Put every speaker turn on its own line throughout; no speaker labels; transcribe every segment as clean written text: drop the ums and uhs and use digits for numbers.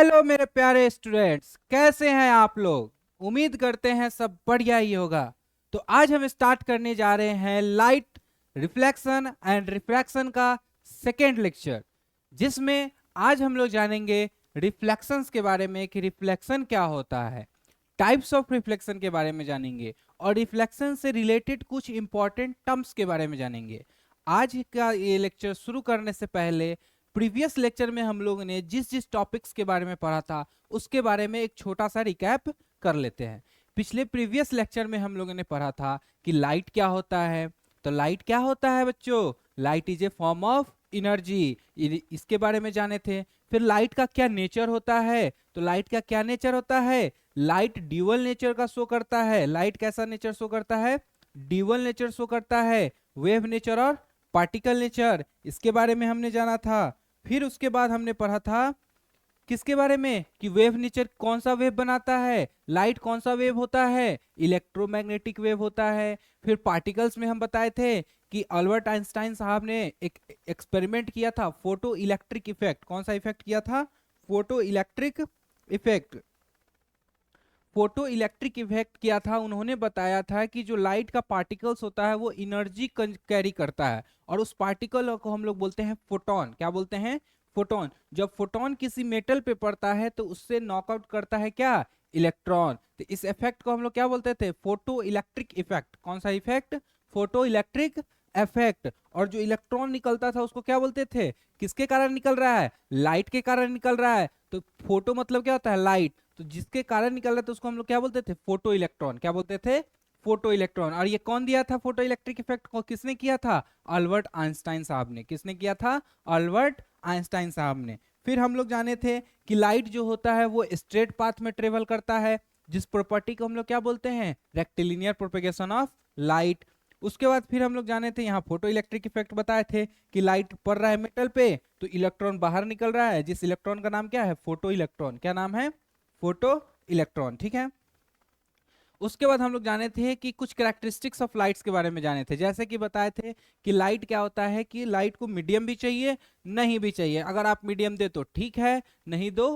Hello मेरे प्यारे students, कैसे हैं आप लोग। उम्मीद करते हैं सब बढ़िया ही होगा। तो आज हम स्टार्ट करने जा रहे हैं लाइट रिफ्लेक्शन एंड रिफ्रैक्शन का सेकेंड लेक्चर, जिसमें आज हम लोग जानेंगे रिफ्लेक्शंस के बारे में कि रिफ्लेक्शन क्या होता है, टाइप्स ऑफ रिफ्लेक्शन के बारे में जानेंगे और रिफ्लेक्शन से रिलेटेड कुछ इंपॉर्टेंट टर्म्स के बारे में जानेंगे। आज का ये लेक्चर शुरू करने से पहले प्रीवियस लेक्चर में हम लोगों ने जिस जिस टॉपिक्स के बारे में पढ़ा था उसके बारे में एक छोटा सा रिकैप कर लेते हैं। पिछले प्रीवियस लेक्चर में हम लोगों ने पढ़ा था कि लाइट क्या होता है। तो लाइट क्या होता है बच्चों? Light is a form of energy, इसके बारे में जाने थे। फिर लाइट का क्या नेचर होता है? तो लाइट का क्या नेचर होता है? लाइट ड्यूअल नेचर का शो करता है। लाइट कैसा नेचर शो करता है? ड्यूअल नेचर शो करता है, वेव नेचर और पार्टिकल नेचर, इसके बारे में हमने जाना था। फिर उसके बाद हमने पढ़ा था किसके बारे में कि वेव नेचर कौन सा वेव बनाता है, लाइट कौन सा वेव होता है, इलेक्ट्रोमैग्नेटिक वेव होता है। फिर पार्टिकल्स में हम बताए थे कि अल्बर्ट आइंस्टाइन साहब ने एक एक्सपेरिमेंट किया था, फोटो इलेक्ट्रिक इफेक्ट। कौन सा इफेक्ट किया था? Photo electric effect. Photo electric effect किया था। उन्होंने बताया था कि जो लाइट का पार्टिकल्स होता है वो एनर्जी कैरी करता है और उस पार्टिकल को हम लोग बोलते हैं फोटोन। क्या बोलते हैं? फोटोन। जब फोटोन किसी मेटल पे पड़ता है तो उससे नॉकआउट करता है क्या? इलेक्ट्रॉन। तो इस इफेक्ट को हम लोग क्या बोलते थे? Photo electric effect. कौन सा इफेक्ट? Photo electric effect. और जो इलेक्ट्रॉन निकलता था उसको क्या बोलते थे? किसके कारण निकल रहा है? लाइट के कारण निकल रहा है। तो फोटो मतलब क्या होता है? लाइट। तो जिसके कारण निकल रहा था उसको हम लोग क्या बोलते थे? Photo electron. क्या बोलते थे? Photo electron. और ये कौन दिया था फोटो इलेक्ट्रिक इफेक्ट को? किसने किया था? अल्बर्ट आइंस्टाइन साहब ने। किसने किया था? अल्बर्ट आइंस्टाइन साहब ने। फिर हम लोग जाने थे कि लाइट जो होता है वो स्ट्रेट पाथ में ट्रेवल करता है, जिस प्रॉपर्टी को हम लोग क्या बोलते हैं? Rectilinear propagation of light. उसके बाद फिर हम लोग जाने थे, यहाँ फोटो इलेक्ट्रिक इफेक्ट बताए थे कि लाइट पड़ रहा है मेटल पे तो इलेक्ट्रॉन बाहर निकल रहा है, जिस इलेक्ट्रॉन का नाम क्या है? Photo electron. क्या नाम है? Photo electron. ठीक है। उसके बाद हम लोग जाने थे कि कुछ कैरेक्टरिस्टिक्स ऑफ लाइट्स के बारे में जाने थे, जैसे कि बताए थे कि लाइट क्या होता है कि लाइट को मीडियम भी चाहिए, नहीं भी चाहिए। अगर आप मीडियम दे तो ठीक है, नहीं दो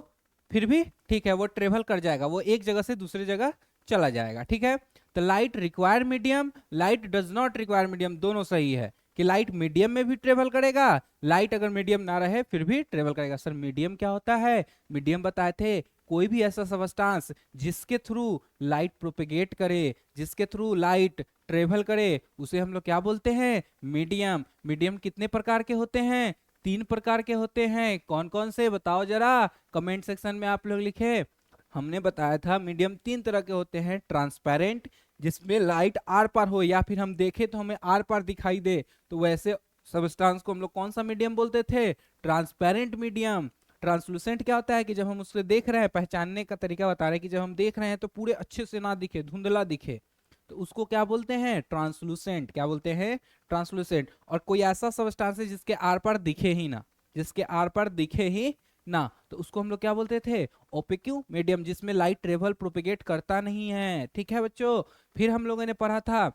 फिर भी ठीक है, वो ट्रेवल कर जाएगा, वो एक जगह से दूसरी जगह चला जाएगा। ठीक है। तो light require medium, light does not require medium, दोनों सही है कि लाइट मीडियम में भी ट्रेवल करेगा, लाइट अगर मीडियम ना रहे फिर भी ट्रेवल करेगा। सर मीडियम क्या होता है? मीडियम बताए थे कोई भी ऐसा सबस्टांस जिसके थ्रू लाइट प्रोपेगेट करे, जिसके थ्रू लाइट ट्रेवल करे, उसे हम लोग क्या बोलते हैं? मीडियम। मीडियम कितने प्रकार के होते हैं? 3 प्रकार के होते हैं। कौन कौन से बताओ जरा, कमेंट सेक्शन में आप लोग लिखे। हमने बताया था मीडियम 3 तरह के होते हैं। ट्रांसपेरेंट, जिसमें लाइट आर पार हो या फिर हम देखें तो हमें आर पार दिखाई दे, तो वैसे सबस्टांस को हम लोग कौन सा मीडियम बोलते थे? Transparent medium. ट्रांसलूसेंट क्या होता है कि जब हम उससे देख रहे हैं, पहचानने का तरीका बता रहे हैं कि जब हम देख रहे हैं तो पूरे अच्छे से ना दिखे, धुंधला दिखे, तो उसको क्या बोलते हैं? ट्रांसलूसेंट। क्या बोलते हैं? ट्रांसलूसेंट। और कोई ऐसा सबस्टांस है जिसके आर पार दिखे ही ना, जिसके आर पार दिखे ही ना, तो उसको हम लोग क्या बोलते थे? ओपेक्यू मीडियम, जिसमें लाइट ट्रेवल प्रोपेगेट करता नहीं है। ठीक है बच्चों। फिर हम लोगों ने पढ़ा था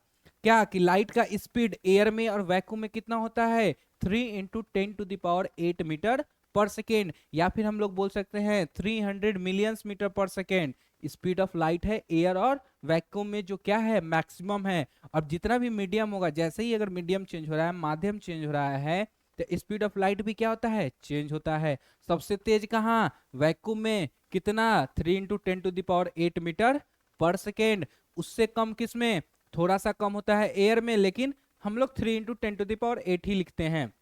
क्या कि लाइट का स्पीड एयर में और वैक्यूम में कितना होता है? 3 × 10⁸ मीटर पर सेकेंड, या फिर हम लोग बोल सकते हैं 300 मिलियंस मीटर पर सेकेंड स्पीड ऑफ लाइट है एयर और वैक्यूम में, जो क्या है? मैक्सिमम है। अब जितना भी मीडियम होगा, जैसे ही अगर मीडियम चेंज हो रहा है, माध्यम चेंज हो रहा है, तो स्पीड ऑफ लाइट भी क्या होता है? चेंज होता है। सबसे तेज कहाँ? वैक्यूम में। कितना? 3 × 10⁸ मीटर पर सेकेंड। उससे कम किस में? थोड़ा सा कम होता है एयर में, लेकिन हम लोग 3 × 10⁸ ही लिखते हैं।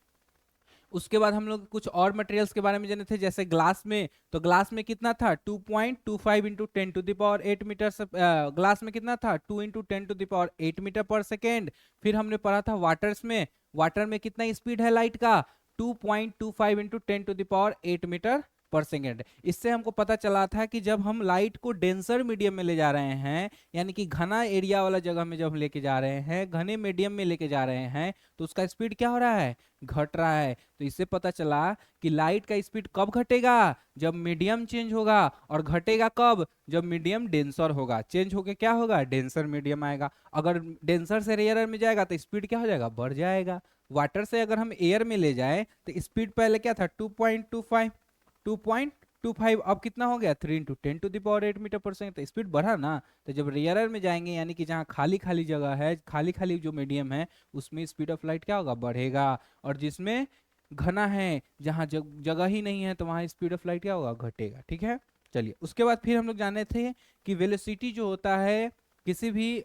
उसके बाद हम लोग कुछ और मटेरियल्स के बारे में जाने थे, जैसे ग्लास में। तो ग्लास में कितना था? 2.25 × 10⁸ मीटर। ग्लास में कितना था? 2 × 10⁸ मीटर पर सेकेंड। फिर हमने पढ़ा था वाटर्स में। वाटर में कितना स्पीड है लाइट का? 2.25 × 10⁸ मीटर पर सेकेंड। इससे हमको पता चला था कि जब हम लाइट को डेंसर मीडियम में ले जा रहे हैं, यानी कि घना एरिया वाला जगह में जब हम लेके जा रहे हैं, घने मीडियम में लेके जा रहे हैं, तो उसका स्पीड क्या हो रहा है? घट रहा है। तो इससे पता चला कि लाइट का स्पीड कब घटेगा? जब मीडियम चेंज होगा। और घटेगा कब? जब मीडियम डेंसर होगा। चेंज होके क्या होगा? डेंसर मीडियम आएगा। अगर डेंसर से रेयर में जाएगा तो स्पीड क्या हो जाएगा? बढ़ जाएगा। वाटर से अगर हम एयर में ले जाए तो स्पीड पहले क्या था? 2.25 25 अब कितना हो गया 3 × 10⁸ मीटर पर सेकंड, तो स्पीड बढ़ा ना। तो जब रेयरर में जाएंगे यानी कि जहाँ खाली खाली जगह है, खाली खाली जो मीडियम है, उसमें स्पीड ऑफ लाइट क्या होगा, बढ़ेगा। और जिसमें घना है, जहाँ जगह ही नहीं है, तो वहाँ स्पीड ऑफ लाइट क्या होगा, घटेगा। ठीक है, चलिए उसके बाद फिर हम लोग जाने थे कि वेलोसिटी जो होता है किसी भी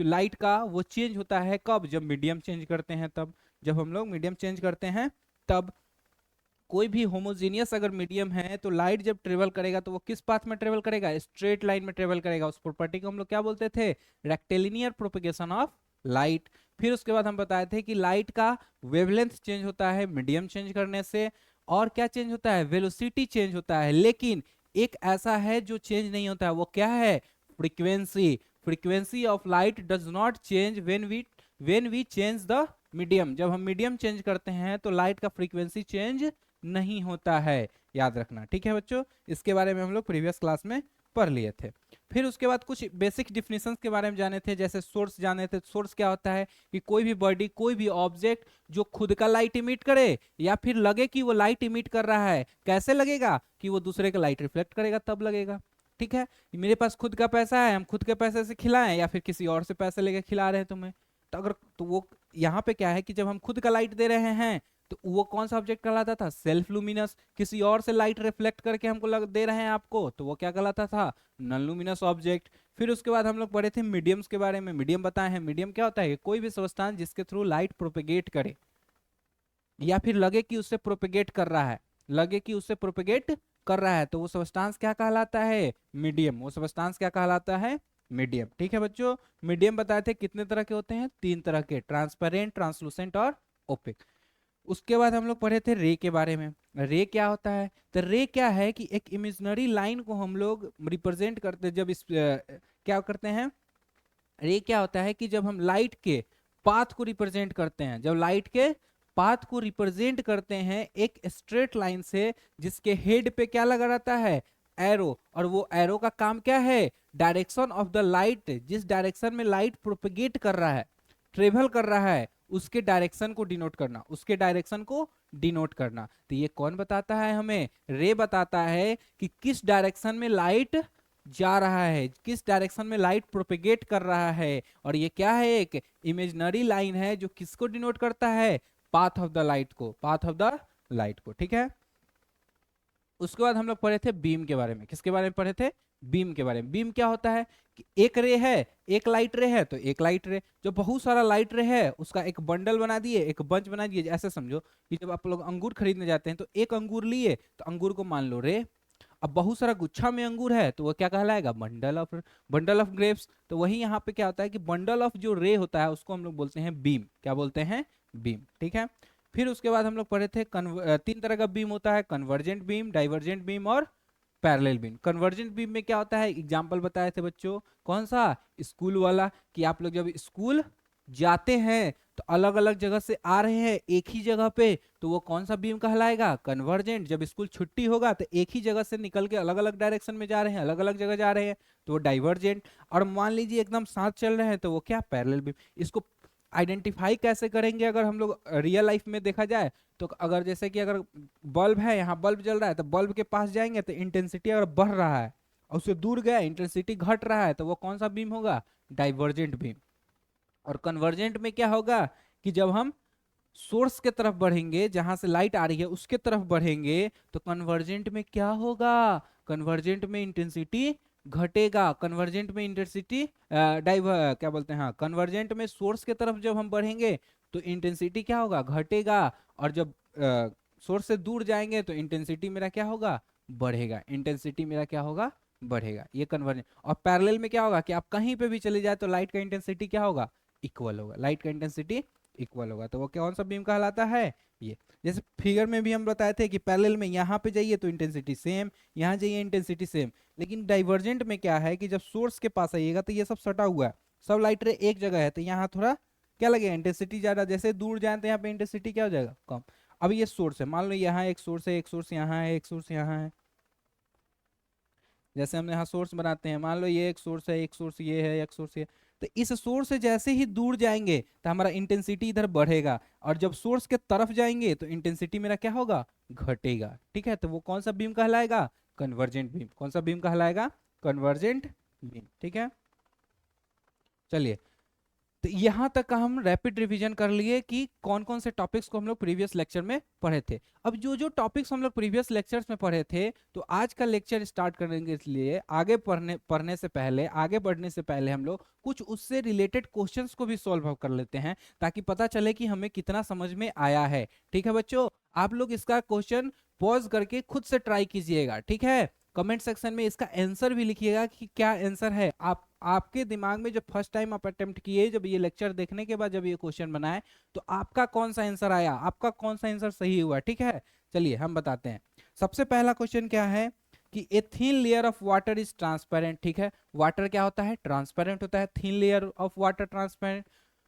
लाइट का, वो चेंज होता है कब, जब मीडियम चेंज करते हैं तब। जब हम लोग मीडियम चेंज करते हैं तब। कोई भी होमोजीनियस अगर मीडियम है तो लाइट जब ट्रेवल करेगा तो वो किस पाथ में ट्रेवल करेगा, स्ट्रेट लाइन में ट्रेवल करेगा। उस प्रॉपर्टी को हम लोग क्या बोलते थे, रेक्टिलिनियर प्रोपेगेशन ऑफ लाइट। फिर उसके बाद हम बताए थे कि लाइट का वेवलेंथ चेंज होता है मीडियम चेंज करने से, और क्या चेंज होता है, वेलोसिटी चेंज होता है। लेकिन एक ऐसा है जो चेंज नहीं होता है, वो क्या है, frequency. Frequency of light does not change when we change the medium. जब हम मीडियम चेंज करते हैं तो लाइट का फ्रीक्वेंसी चेंज नहीं होता है, याद रखना। ठीक है बच्चों, इसके बारे में हम लोग प्रीवियस क्लास में पढ़ लिए थे। फिर उसके बाद कुछ बेसिक डिफिनेशंस के बारे में जाने थे, जैसे सोर्स जाने थे। सोर्स क्या होता है कि कोई भी बॉडी, कोई भी ऑब्जेक्ट जो खुद का लाइट इमिट करे या फिर लगे कि वो लाइट इमिट कर रहा है। कैसे लगेगा, कि वो दूसरे का लाइट रिफ्लेक्ट करेगा तब लगेगा। ठीक है, मेरे पास खुद का पैसा है, हम खुद के पैसे से खिलाएं या फिर किसी और से पैसे लेके खिला रहे हैं तुम्हें, तो अगर तो वो यहाँ पे क्या है कि जब हम खुद का लाइट दे रहे हैं तो वो कौन सा ऑब्जेक्ट कहलाता था, सेल्फ लुमिनस। किसी और से लाइट रिफ्लेक्ट करके हमको दे रहे हैं आपको, तो वो क्या कहलाता था, नॉन लुमिनस ऑब्जेक्ट। फिर उसके बाद हम लोग पढ़े थे मीडियम्स के बारे में। मीडियम बताए हैं, मीडियम क्या होता है, कोई भी सब्सटेंस जिसके थ्रू लाइट प्रोपेगेट करे या फिर लगे कि उससे प्रोपेगेट कर रहा है, लगे कि उससे प्रोपेगेट कर रहा है, तो वो सब्सटेंस क्या कहलाता है, मीडियम। वो सब्सटेंस क्या कहलाता है, मीडियम। ठीक है बच्चों, मीडियम बताए थे कितने तरह के होते हैं, 3 तरह के, ट्रांसपेरेंट, ट्रांसलूसेंट और ओपेक। उसके बाद हम लोग पढ़े थे रे के बारे में। रे क्या होता है, तो रे क्या है कि एक इमेजिनरी लाइन को हम लोग रिप्रेजेंट करते, जब इस क्या करते हैं, रे क्या होता है कि जब हम लाइट के पाथ को रिप्रेजेंट करते हैं, जब लाइट के पाथ को रिप्रेजेंट करते हैं एक स्ट्रेट लाइन से, जिसके हेड पे क्या लगा रहता है, एरो। और वो एरो का काम क्या है, डायरेक्शन ऑफ द लाइट, जिस डायरेक्शन में लाइट प्रोपेगेट कर रहा है, ट्रेवल कर रहा है, उसके डायरेक्शन को डिनोट करना, उसके डायरेक्शन को डिनोट करना। तो ये कौन बताता है हमें, रे बताता है कि किस डायरेक्शन में लाइट जा रहा है, किस डायरेक्शन में लाइट प्रोपेगेट कर रहा है। और ये क्या है, एक इमेजिनरी लाइन है जो किसको डिनोट करता है, पाथ ऑफ द लाइट को, पाथ ऑफ द लाइट को। ठीक है, उसके बाद हम लोग पढ़े थे बीम के बारे में। किसके बारे में पढ़े थे, बीम के बारे में। बीम क्या होता है कि एक रे है, एक लाइट रे है, तो एक लाइट रे, जो बहुत सारा लाइट रे है उसका एक बंडल बना दिए, एक बंच बना दिए। ऐसे समझो कि जब आप लोग अंगूर खरीदने जाते हैं तो एक अंगूर लिए, तो अंगूर को मान लो रे। अब बहुत सारा गुच्छा में अंगूर है तो वो क्या कहलाएगा, बंडल ऑफ ग्रेप्स। तो वही यहाँ पे क्या होता है कि बंडल ऑफ जो रे होता है उसको हम लोग बोलते हैं बीम। क्या बोलते हैं, बीम। ठीक है, फिर उसके बाद हम लोग पढ़े थे 3 तरह का बीम होता है, कन्वर्जेंट बीम, डाइवर्जेंट बीम और पैरेलल बीम। कन्वर्जेंट बीम में क्या होता है, एग्जांपल बताए थे बच्चों, कौन सा, स्कूल वाला, कि आप लोग जब स्कूल जाते हैं तो अलग अलग जगह से आ रहे हैं एक ही जगह पे, तो वो कौन सा बीम कहलाएगा, कन्वर्जेंट। जब स्कूल छुट्टी होगा तो एक ही जगह से निकल के अलग अलग डायरेक्शन में जा रहे हैं, अलग अलग जगह जा रहे हैं, तो वो डाइवर्जेंट। और मान लीजिए एकदम साथ चल रहे हैं तो वो क्या, पैरेलल बीम। इसको आइडेंटिफाई कैसे करेंगे, अगर हम लोग रियल लाइफ में देखा जाए तो, अगर जैसे कि अगर बल्ब है, यहाँ बल्ब जल रहा है, तो बल्ब के पास जाएंगे तो इंटेंसिटी अगर बढ़ रहा है, और उससे दूर गया इंटेंसिटी घट रहा है, तो वो कौन सा बीम होगा, डाइवर्जेंट बीम। और कन्वर्जेंट में क्या होगा कि जब हम सोर्स के तरफ बढ़ेंगे, जहां से लाइट आ रही है उसके तरफ बढ़ेंगे, तो कन्वर्जेंट में क्या होगा, कन्वर्जेंट में इंटेंसिटी घटेगा। कन्वर्जेंट में इंटेंसिटी क्या बोलते हैं, हाँ, कन्वर्जेंट में सोर्स के तरफ जब हम बढ़ेंगे तो इंटेंसिटी क्या होगा, घटेगा। और जब सोर्स से दूर जाएंगे तो इंटेंसिटी मेरा क्या होगा, बढ़ेगा। इंटेंसिटी मेरा क्या होगा, बढ़ेगा। ये कन्वर्जेंट। और पैरेलल में क्या होगा कि आप कहीं पे भी चले जाए तो लाइट का इंटेंसिटी क्या होगा, इक्वल होगा, लाइट का इंटेंसिटी इक्वल होगा। तो वो कौन सा बीम कहलाता है, ये। जैसे फिगर में भी हम बताए थे कि पैरेलल में यहाँ पे जाइए तो इंटेंसिटी सेम, यहाँ जाइए इंटेंसिटी सेम। लेकिन डाइवर्जेंट में क्या है कि जब सोर्स के पास आइएगा तो ये सब सटा हुआ है, सब लाइट रे एक जगह है, तो यहाँ थोड़ा क्या लगेगा, इंटेंसिटी ज्यादा। जैसे दूर जाए तो यहाँ पे इंटेंसिटी क्या हो जाएगा, कम। अब ये सोर्स है, मान लो यहाँ एक सोर्स है, एक सोर्स यहाँ है, एक सोर्स यहाँ है। जैसे हम यहाँ सोर्स बनाते हैं, मान लो ये एक सोर्स है, एक सोर्स ये है, एक सोर्स ये। तो इस सोर्स से जैसे ही दूर जाएंगे तो हमारा इंटेंसिटी इधर बढ़ेगा, और जब सोर्स के तरफ जाएंगे तो इंटेंसिटी मेरा क्या होगा, घटेगा। ठीक है, तो वो कौन सा बीम कहलाएगा, कन्वर्जेंट बीम। कौन सा बीम कहलाएगा? Convergent beam. ठीक है, चलिए, तो यहां तक का हम रैपिड रिवीजन कर लिए कि कौन कौन से टॉपिक्स को हम लोग प्रीवियस लेक्चर में पढ़े थे। अब जो जो टॉपिक्स हम लोग प्रीवियस लेक्चर्स में पढ़े थे, तो आज का लेक्चर स्टार्ट करने के लिए आगे पढ़ने से पहले, आगे बढ़ने से पहले हम लोग कुछ उससे रिलेटेड क्वेश्चंस को भी सॉल्व कर लेते हैं, ताकि पता चले कि हमें कितना समझ में आया है। ठीक है बच्चों, आप लोग इसका क्वेश्चन पॉज करके खुद से ट्राई कीजिएगा। ठीक है, कमेंट सेक्शन में इसका आंसर भी लिखिएगा कि क्या आंसर है। आपके दिमाग में जब फर्स्ट टाइम आप अटेम्प्ट किए, जब ये लेक्चर देखने के बाद जब ये क्वेश्चन बनाए, तो आपका कौन सा आंसर आया, आपका कौन सा आंसर सही हुआ। ठीक है, चलिए हम बताते हैं। सबसे पहला क्वेश्चन क्या है कि a thin layer of water is transparent. ठीक है, वाटर क्या होता है? ट्रांसपेरेंट होता है। Thin layer of water transparent,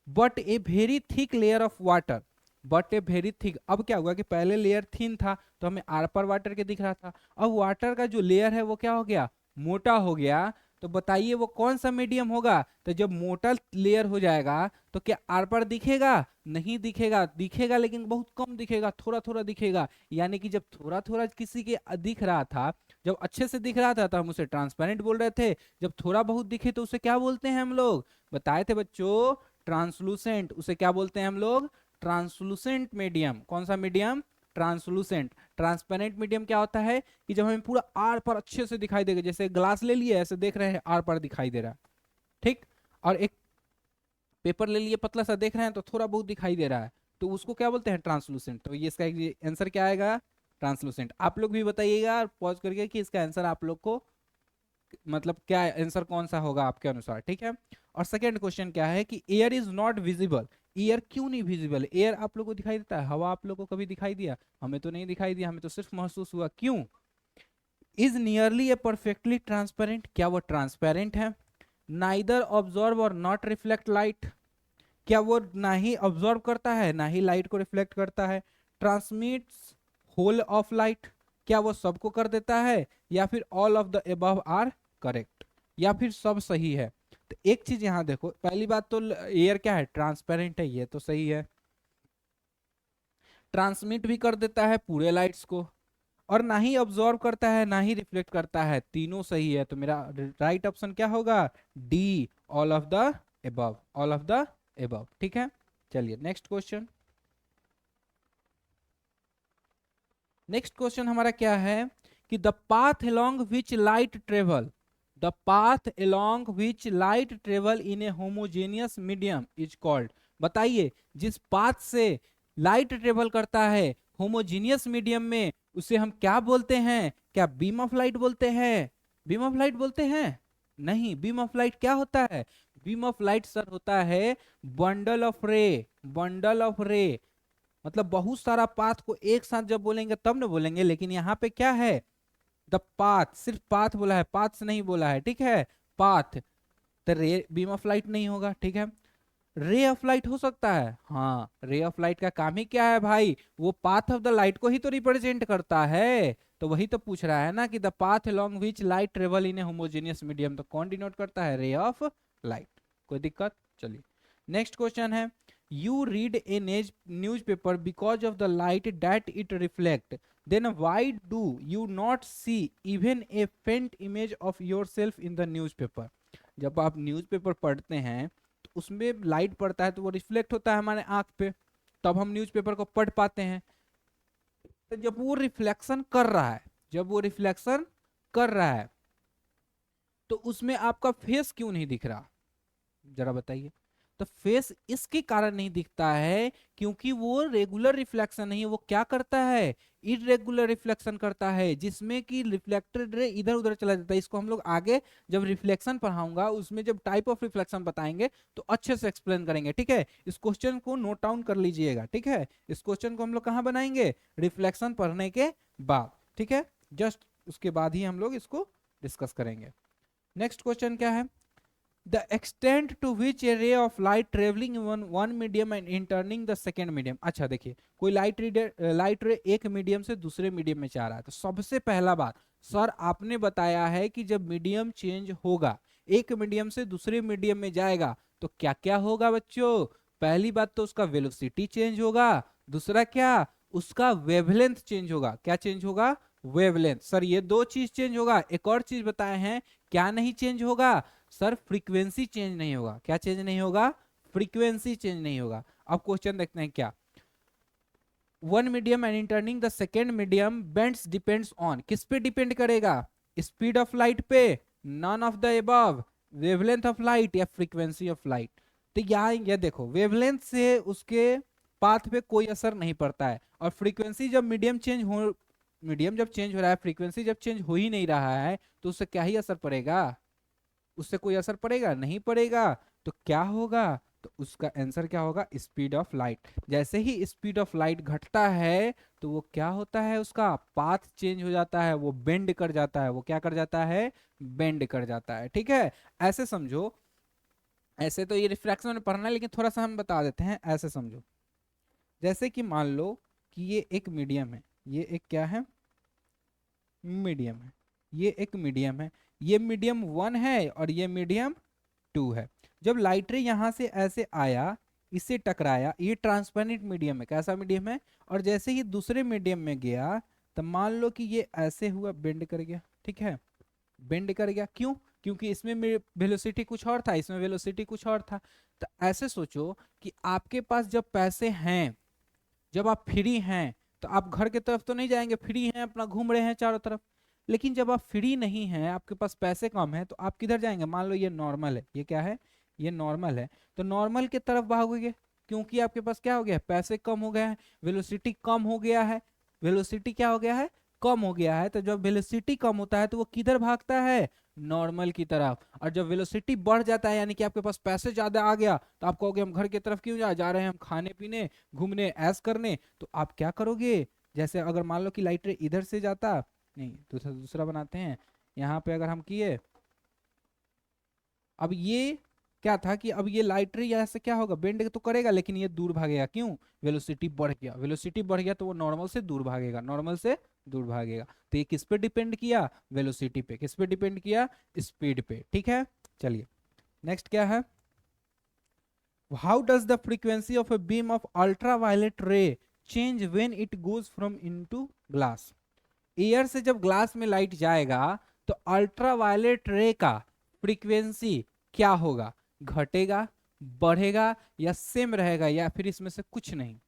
but a very thick layer of water, but a very thick. अब क्या हुआ कि पहले लेयर थिन था तो हमें आर पर वाटर के दिख रहा था, अब वाटर का जो लेयर है वो क्या हो गया? मोटा हो गया। तो बताइए वो कौन सा मीडियम होगा? तो जब मोटा लेयर हो जाएगा तो क्या आर पर दिखेगा? नहीं दिखेगा, दिखेगा लेकिन बहुत कम दिखेगा, थोड़ा थोड़ा दिखेगा। यानी कि जब थोड़ा थोड़ा किसी के दिख रहा था, जब अच्छे से दिख रहा था तो हम उसे ट्रांसपेरेंट बोल रहे थे, जब थोड़ा बहुत दिखे तो उसे क्या बोलते हैं हम लोग? बताए थे बच्चों, ट्रांसलूसेंट। उसे क्या बोलते हैं हम लोग? Translucent medium. कौन सा मीडियम? ट्रांसलूसेंट। ट्रांसपेरेंट मीडियम क्या होता है कि जब हमें पूरा आर पर अच्छे से दिखाई देगा, जैसे ग्लास ले लिए ऐसे देख रहे हैं, आर पर दिखाई दे रहा है। ठीक, और एक पेपर ले लिए पतला सा, देख रहे हैं तो थोड़ा बहुत दिखाई दे रहा है, तो उसको क्या बोलते हैं? ट्रांसलूसेंट। तो ये इसका आंसर क्या आएगा? ट्रांसलूसेंट। आप लोग भी बताइएगा पॉज करके कि इसका आंसर आप लोग को मतलब क्या आंसर कौन सा होगा आपके अनुसार। ठीक है, और सेकेंड क्वेश्चन क्या है कि air is not visible. Air क्यों नहीं विजिबल? एयर आप लोगों को दिखाई देता है, हवा आप लोगों को कभी दिखाई दिया? हमें तो नहीं दिखाई दिया, हमें तो सिर्फ महसूस हुआ। क्यों? Is nearly A perfectly transparent. क्या वो ट्रांसपेरेंट है? नाइदर ऑब्जॉर्व और नॉट रिफ्लेक्ट लाइट। क्या वो ना ही ऑब्जॉर्व करता है ना ही लाइट को रिफ्लेक्ट करता है? Transmits whole of light. क्या वो सबको कर देता है? या फिर all of the above are correct, या फिर सब सही है? तो एक चीज यहां देखो, पहली बात तो एयर क्या है? ट्रांसपेरेंट है, ये तो सही है। ट्रांसमिट भी कर देता है पूरे लाइट्स को, और ना ही ऑब्जॉर्व करता है ना ही रिफ्लेक्ट करता है, तीनों सही है। तो मेरा राइट ऑप्शन क्या होगा? D, all of the above, all of the above. ठीक है, चलिए नेक्स्ट क्वेश्चन। नेक्स्ट क्वेश्चन हमारा क्या है कि the path along which light travel, the path along which light travel in A homogeneous medium is called. बताइए, जिस path से लाइट ट्रेवल करता है होमोजेनियस मीडियम में, उसे हम क्या बोलते हैं? क्या बीम ऑफ लाइट बोलते हैं? बीम ऑफ लाइट बोलते हैं? नहीं, बीम ऑफ लाइट क्या होता है? बीम ऑफ लाइट सर होता है बंडल ऑफ रे। बंडल ऑफ रे मतलब बहुत सारा पाथ को एक साथ जब बोलेंगे तब ना बोलेंगे, लेकिन यहाँ पे क्या है? द पाथ, सिर्फ पाथ बोला है, पाथ्स नहीं बोला है। ठीक है, पाथ। तो रे बीम ऑफ लाइट नहीं होगा। ठीक है, रे ऑफ लाइट हो सकता है। हाँ, रे ऑफ लाइट का काम ही क्या है भाई? वो पाथ ऑफ द लाइट को ही तो रिप्रेजेंट करता है। तो वही तो पूछ रहा है ना कि the path along which light travel in A homogeneous medium, तो कौन डिनोट करता है? Ray of light. कोई दिक्कत? चलिए नेक्स्ट क्वेश्चन है, you read a newspaper because of the light that it reflect, then why do you not see even a faint image of yourself in the newspaper। जब आप newspaper पढ़ते हैं तो उसमें लाइट पड़ता है तो वो रिफ्लेक्ट होता है हमारे आंख पे, तब हम न्यूज़पेपर को पढ़ पाते हैं। तो जब वो रिफ्लेक्शन कर रहा है, जब वो रिफ्लेक्शन कर रहा है तो उसमें आपका फेस क्यों नहीं दिख रहा? जरा बताइए। तो फेस इसके कारण नहीं दिखता है क्योंकि वो रेगुलर रिफ्लेक्शन नहीं है। वो क्या करता है? इरेगुलर रिफ्लेक्शन करता है, जिसमें कि रिफ्लेक्टेड रे इधर उधर चला जाता है। इसको हम लोग आगे जब रिफ्लेक्शन पढ़ाऊंगा उसमें जब टाइप ऑफ रिफ्लेक्शन बताएंगे तो अच्छे से एक्सप्लेन करेंगे। ठीक है, इस क्वेश्चन को नोट डाउन कर लीजिएगा। ठीक है, इस क्वेश्चन को हम लोग कहाँ बनाएंगे? रिफ्लेक्शन पढ़ने के बाद। ठीक है, जस्ट उसके बाद ही हम लोग इसको डिस्कस करेंगे। नेक्स्ट क्वेश्चन क्या है? the extent to which a ray of light traveling in one medium and entering the second medium। अच्छा देखिए, कोई लाइट रे एक मीडियम से दूसरे मीडियम में जा रहा है, तो सबसे पहला बात सर आपने बताया है कि जब मीडियम चेंज होगा, एक मीडियम से दूसरे मीडियम में जाएगा, तो क्या क्या होगा बच्चों? पहली बात तो उसका वेलोसिटी चेंज होगा, दूसरा क्या? उसका वेवलेंथ चेंज होगा। क्या चेंज होगा? वेवलेंथ। सर ये दो चीज चेंज होगा, एक और चीज बताए हैं, क्या नहीं चेंज होगा सर? फ्रीक्वेंसी चेंज नहीं होगा। क्या चेंज नहीं होगा? फ्रीक्वेंसी चेंज नहीं होगा। अब क्वेश्चन देखते हैं क्या। One medium and entering the second medium bends depends on, किस पे डिपेंड करेगा? स्पीड ऑफ लाइट पे, none of the above, wavelength of light या फ्रीक्वेंसी ऑफ लाइट। तो यहाँ ये देखो, वेवलेंथ से उसके पाथ पे कोई असर नहीं पड़ता है, और फ्रीक्वेंसी जब मीडियम जब चेंज हो रहा है, फ्रीक्वेंसी जब चेंज हो ही नहीं रहा है, तो उससे क्या ही असर पड़ेगा? उससे कोई असर पड़ेगा नहीं पड़ेगा। तो क्या होगा? तो उसका आंसर क्या होगा? Speed of light. जैसे ही स्पीड ऑफ लाइट घटता है तो वो क्या होता है? उसका पाथ चेंज हो जाता है, वो बेंड कर जाता है। वो क्या कर जाता है? बेंड कर जाता है। ठीक है, ऐसे समझो। ऐसे तो ये रिफ्रैक्शन में पढ़ना है, लेकिन थोड़ा सा हम बता देते हैं, ऐसे समझो। जैसे कि मान लो कि ये एक मीडियम है, ये एक क्या है? मीडियम है। ये एक मीडियम है, ये मीडियम 1 है और ये मीडियम 2 है। जब लाइट रे यहाँ से ऐसे आया, इससे टकराया, ये ट्रांसपेरेंट मीडियम है। कैसा मीडियम है? और जैसे ही दूसरे मीडियम में गया, तो मान लो कि ये ऐसे हुआ, बेंड कर गया। ठीक है, बेंड कर गया। क्यों? क्योंकि इसमें वेलोसिटी कुछ और था, इसमें वेलोसिटी कुछ और था। तो ऐसे सोचो कि आपके पास जब पैसे हैं, जब आप फ्री हैं, तो आप घर की तरफ तो नहीं जाएंगे, फ्री हैं अपना घूम रहे हैं चारों तरफ। लेकिन जब आप फ्री नहीं हैं, आपके पास पैसे कम है, तो आप किधर जाएंगे? मान लो ये नॉर्मल है, ये क्या है? ये नॉर्मल है। तो नॉर्मल की तरफ भागोगे, क्योंकि आपके पास क्या हो गया? पैसे कम हो गए हैं, वेलोसिटी कम हो गया है। वेलोसिटी क्या हो गया है? कम हो गया है। तो जब वेलोसिटी कम होता है तो वो किधर भागता है? नॉर्मल की तरफ। और जब वेलोसिटी बढ़ जाता है, यानी कि आपके पास पैसे ज्यादा आ गया, तो आप कहोगे हम घर की तरफ क्यों जा रहे हैं, हम खाने पीने, घूमने, ऐश करने। तो आप क्या करोगे? जैसे अगर मान लो कि लाइट रे इधर से जाता, नहीं दूसरा दूसरा बनाते हैं, यहाँ पे अगर हम किए, अब ये क्या था कि अब ये लाइट रे यहाँ से क्या होगा? बेंड तो करेगा, लेकिन ये दूर भागेगा। क्यों? वेलोसिटी बढ़ गया। वेलोसिटी बढ़ गया तो वो नॉर्मल से दूर भागेगा, नॉर्मल से दूर भागेगा। तो ये किस पे डिपेंड किया? वेलोसिटी पे। किस पे डिपेंड किया? स्पीड पे। ठीक है, चलिए नेक्स्ट क्या है। How does the frequency of a beam of ultraviolet ray change when it goes from into glass? Air से जब ग्लास में लाइट जाएगा, तो अल्ट्रावायलेट रे का फ्रीक्वेंसी क्या होगा? घटेगा, बढ़ेगा, या सेम रहेगा, या फिर इसमें से कुछ नहीं?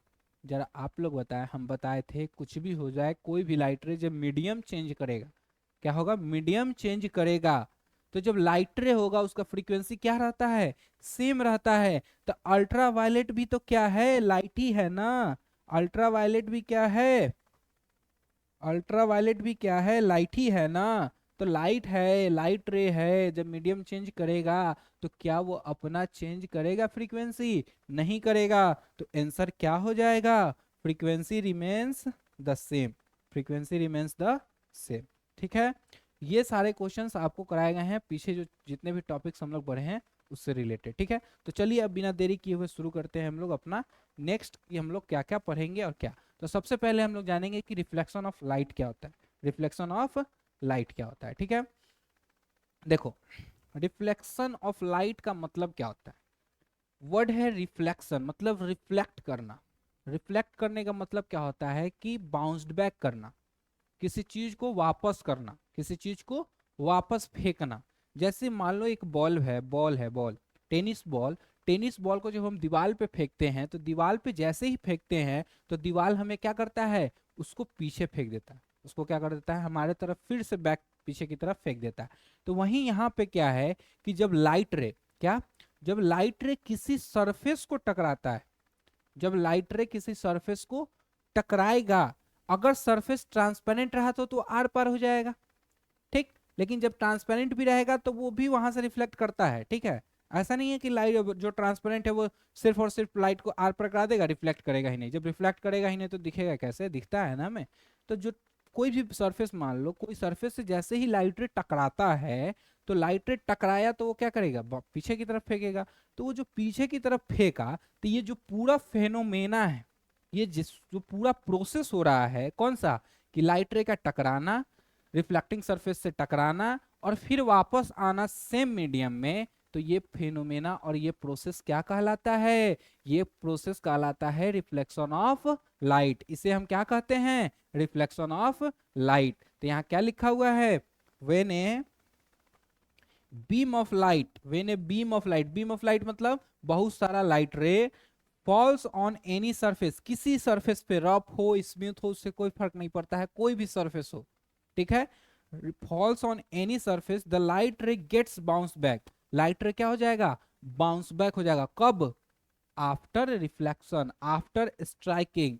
जरा आप लोग बताएं। हम बताए थे कुछ भी हो जाए, कोई भी लाइट रे जब मीडियम चेंज करेगा, क्या होगा? मीडियम चेंज करेगा। तो जब लाइट रे होगा, उसका फ्रीक्वेंसी क्या रहता है? सेम रहता है। तो अल्ट्रावायलेट भी तो क्या है? लाइट ही है ना। अल्ट्रावायलेट भी क्या है? अल्ट्रावायलेट भी क्या है? लाइट ही है ना। तो लाइट है, लाइट रे है, जब मीडियम चेंज करेगा तो क्या वो अपना चेंज करेगा फ्रीक्वेंसी? नहीं करेगा। तो आंसर क्या हो जाएगा? Frequency remains the same. Frequency remains the same. ठीक है, ये सारे क्वेश्चंस आपको कराए गए हैं पीछे जो जितने भी टॉपिक्स हम लोग पढ़े हैं उससे रिलेटेड। ठीक है, तो चलिए अब बिना देरी किए हुए शुरू करते हैं हम लोग अपना नेक्स्ट, कि हम लोग क्या क्या पढ़ेंगे और क्या। तो सबसे पहले हम लोग जानेंगे कि रिफ्लेक्शन ऑफ लाइट क्या होता है। रिफ्लेक्शन ऑफ लाइट क्या होता है? ठीक है, देखो, रिफ्लेक्शन ऑफ लाइट का मतलब क्या होता है? वर्ड है रिफ्लेक्शन, मतलब रिफ्लेक्ट करना। रिफ्लेक्ट करने का मतलब क्या होता है? कि बाउंस्ड बैक करना, किसी चीज को वापस करना, किसी चीज को वापस फेंकना। जैसे मान लो एक ball, tennis ball. Tennis ball को जब हम दीवार पे फेंकते हैं, तो दीवार पे जैसे ही फेंकते हैं, तो दीवार हमें क्या करता है? उसको पीछे फेंक देता है। उसको क्या कर देता है? हमारे तरफ फिर से बैक, पीछे की तरफ फेंक देता है। तो वहीं यहाँ पे क्या है कि जब लाइट रे क्या, जब लाइट रे किसी सरफेस को टकराता है, जब लाइट रे किसी सरफेस को टकराएगा, अगर सरफेस ट्रांसपेरेंट रहा तो आर पार हो जाएगा। ठीक, लेकिन जब ट्रांसपेरेंट भी रहेगा तो वो भी वहां से रिफ्लेक्ट करता है। ठीक है, ऐसा नहीं है कि लाइट जो ट्रांसपेरेंट है वो सिर्फ और सिर्फ लाइट को आर पर करा देगा, रिफ्लेक्ट करेगा ही नहीं। जब रिफ्लेक्ट करेगा ही नहीं तो दिखेगा कैसे? दिखता है ना हमें। तो जो कोई भी सरफेस, मान लो कोई सरफेस से जैसे ही लाइट रे टकराता है, तो लाइट रे टकराया तो वो क्या करेगा? पीछे की तरफ फेंकेगा। तो वो जो पीछे की तरफ फेंका, तो ये जो पूरा फेनोमेना है, ये जो पूरा प्रोसेस हो रहा है, कौन सा? कि लाइट रे का टकराना, रिफ्लेक्टिंग सरफेस से टकराना, और फिर वापस आना सेम मीडियम में, तो ये फिनोमेना और ये प्रोसेस क्या कहलाता है? ये प्रोसेस कहलाता है रिफ्लेक्शन ऑफ लाइट। इसे हम क्या कहते हैं? Reflection of light. तो यहाँ क्या लिखा हुआ है? When a beam of light, when a beam of light, beam of light मतलब बहुत सारा लाइट रे फॉल्स ऑन एनी सरफेस, किसी सरफेस पे, रफ हो स्मूथ हो उससे कोई फर्क नहीं पड़ता है, कोई भी सरफेस हो, ठीक है, falls on any surface, the light ray gets bounce back, light ray क्या हो जाएगा? बाउंस बैक हो जाएगा। कब? After reflection, after striking